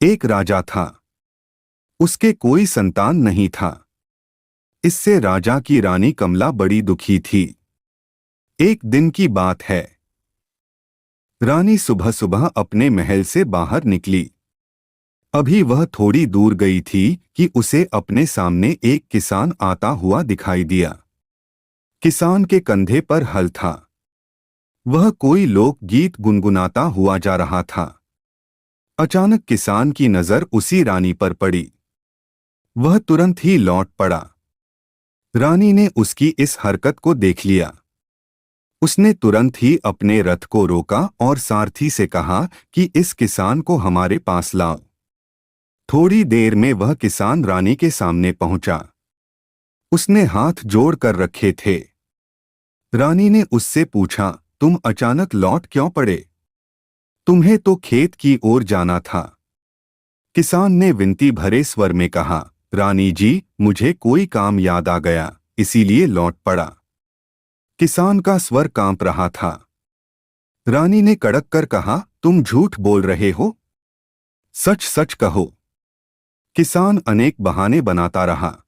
एक राजा था। उसके कोई संतान नहीं था। इससे राजा की रानी कमला बड़ी दुखी थी। एक दिन की बात है। रानी सुबह सुबह अपने महल से बाहर निकली। अभी वह थोड़ी दूर गई थी कि उसे अपने सामने एक किसान आता हुआ दिखाई दिया। किसान के कंधे पर हल था। वह कोई लोक गीत गुनगुनाता हुआ जा रहा था। अचानक किसान की नजर उसी रानी पर पड़ी। वह तुरंत ही लौट पड़ा। रानी ने उसकी इस हरकत को देख लिया। उसने तुरंत ही अपने रथ को रोका और सारथी से कहा कि इस किसान को हमारे पास लाओ। थोड़ी देर में वह किसान रानी के सामने पहुंचा। उसने हाथ जोड़ कर रखे थे। रानी ने उससे पूछा, तुम अचानक लौट क्यों पड़े? तुम्हें तो खेत की ओर जाना था। किसान ने विनती भरे स्वर में कहा, रानी जी, मुझे कोई काम याद आ गया, इसीलिए लौट पड़ा। किसान का स्वर कांप रहा था। रानी ने कड़क कर कहा, तुम झूठ बोल रहे हो। सच सच कहो। किसान अनेक बहाने बनाता रहा।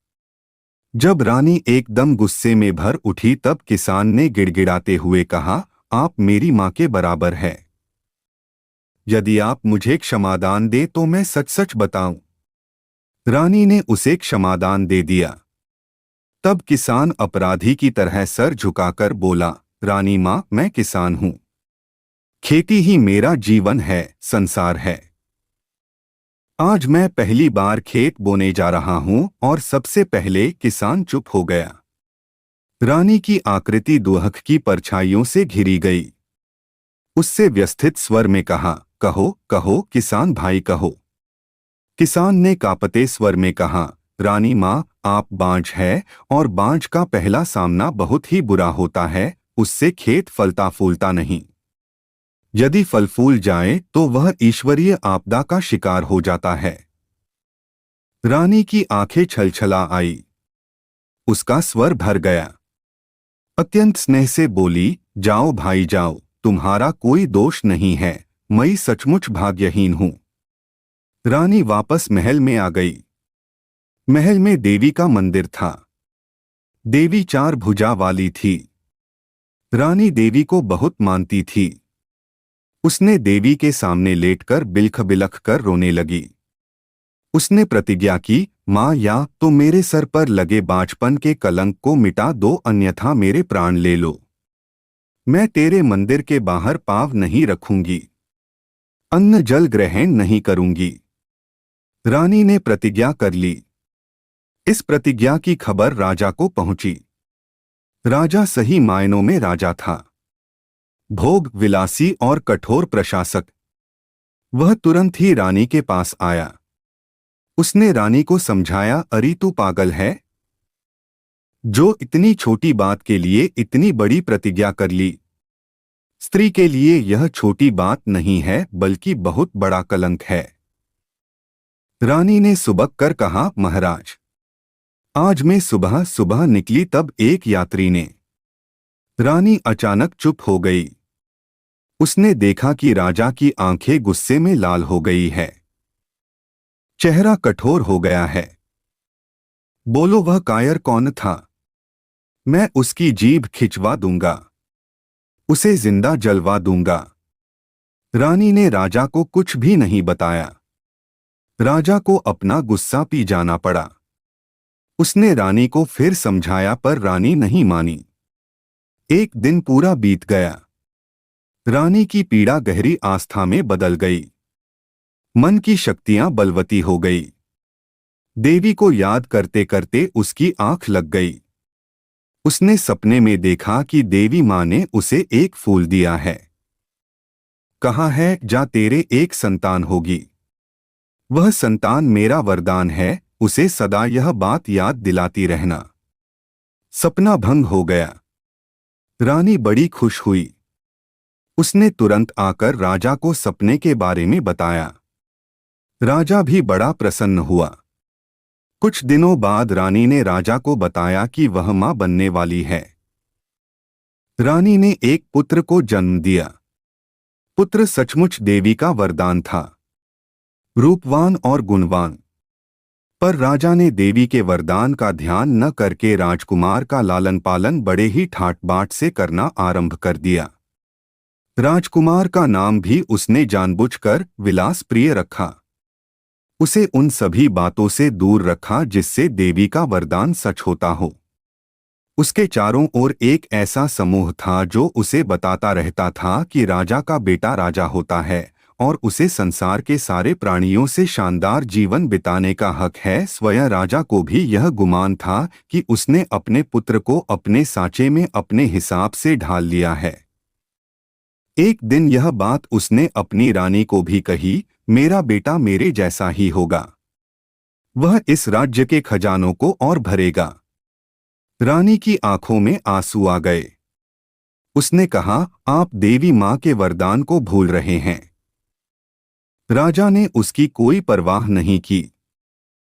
जब रानी एकदम गुस्से में भर उठी तब किसान ने गिड़गिड़ाते हुए कहा, आप मेरी माँ के बराबर है। यदि आप मुझे क्षमादान दे तो मैं सच सच बताऊं। रानी ने उसे क्षमादान दे दिया। तब किसान अपराधी की तरह सर झुकाकर बोला, रानी माँ, मैं किसान हूं। खेती ही मेरा जीवन है, संसार है। आज मैं पहली बार खेत बोने जा रहा हूं और सबसे पहले किसान चुप हो गया। रानी की आकृति दुहक की परछाइयों से घिरी गई। उससे व्यस्थित स्वर में कहा, कहो कहो किसान भाई कहो। किसान ने कांपते स्वर में कहा, रानी माँ, आप बांझ है और बांझ का पहला सामना बहुत ही बुरा होता है। उससे खेत फलता फूलता नहीं। यदि फल फूल जाए तो वह ईश्वरीय आपदा का शिकार हो जाता है। रानी की आंखें छलछला आई। उसका स्वर भर गया। अत्यंत स्नेह से बोली, जाओ भाई जाओ, तुम्हारा कोई दोष नहीं है। मैं सचमुच भाग्यहीन हूं। रानी वापस महल में आ गई। महल में देवी का मंदिर था। देवी 4 भुजा वाली थी। रानी देवी को बहुत मानती थी। उसने देवी के सामने लेटकर बिलख बिलख कर रोने लगी। उसने प्रतिज्ञा की, माँ, या तो मेरे सर पर लगे बांझपन के कलंक को मिटा दो, अन्यथा मेरे प्राण ले लो। मैं तेरे मंदिर के बाहर पाँव नहीं रखूंगी। अन्न जल ग्रहण नहीं करूंगी। रानी ने प्रतिज्ञा कर ली। इस प्रतिज्ञा की खबर राजा को पहुंची। राजा सही मायनों में राजा था। भोग विलासी और कठोर प्रशासक। वह तुरंत ही रानी के पास आया। उसने रानी को समझाया, अरे तू पागल है, जो इतनी छोटी बात के लिए इतनी बड़ी प्रतिज्ञा कर ली। स्त्री के लिए यह छोटी बात नहीं है बल्कि बहुत बड़ा कलंक है। रानी ने सुबक कर कहा, महाराज, आज मैं सुबह सुबह निकली तब एक यात्री ने। रानी अचानक चुप हो गई। उसने देखा कि राजा की आंखें गुस्से में लाल हो गई है। चेहरा कठोर हो गया है। बोलो, वह कायर कौन था? मैं उसकी जीभ खिंचवा दूंगा। उसे जिंदा जलवा दूंगा। रानी ने राजा को कुछ भी नहीं बताया। राजा को अपना गुस्सा पी जाना पड़ा। उसने रानी को फिर समझाया पर रानी नहीं मानी। एक दिन पूरा बीत गया। रानी की पीड़ा गहरी आस्था में बदल गई। मन की शक्तियां बलवती हो गई। देवी को याद करते करते उसकी आंख लग गई। उसने सपने में देखा कि देवी मां ने उसे एक फूल दिया है। कहा है, जा तेरे एक संतान होगी। वह संतान मेरा वरदान है, उसे सदा यह बात याद दिलाती रहना। सपना भंग हो गया। रानी बड़ी खुश हुई। उसने तुरंत आकर राजा को सपने के बारे में बताया। राजा भी बड़ा प्रसन्न हुआ। कुछ दिनों बाद रानी ने राजा को बताया कि वह मां बनने वाली है। रानी ने एक पुत्र को जन्म दिया। पुत्र सचमुच देवी का वरदान था। रूपवान और गुणवान। पर राजा ने देवी के वरदान का ध्यान न करके राजकुमार का लालन पालन बड़े ही ठाट बाट से करना आरंभ कर दिया। राजकुमार का नाम भी उसने जानबूझकर विलास प्रिय रखा। उसे उन सभी बातों से दूर रखा जिससे देवी का वरदान सच होता हो। उसके चारों ओर एक ऐसा समूह था जो उसे बताता रहता था कि राजा का बेटा राजा होता है और उसे संसार के सारे प्राणियों से शानदार जीवन बिताने का हक है। स्वयं राजा को भी यह गुमान था कि उसने अपने पुत्र को अपने सांचे में अपने हिसाब से ढाल लिया है। एक दिन यह बात उसने अपनी रानी को भी कही, मेरा बेटा मेरे जैसा ही होगा, वह इस राज्य के खजानों को और भरेगा। रानी की आंखों में आंसू आ गए। उसने कहा, आप देवी मां के वरदान को भूल रहे हैं। राजा ने उसकी कोई परवाह नहीं की।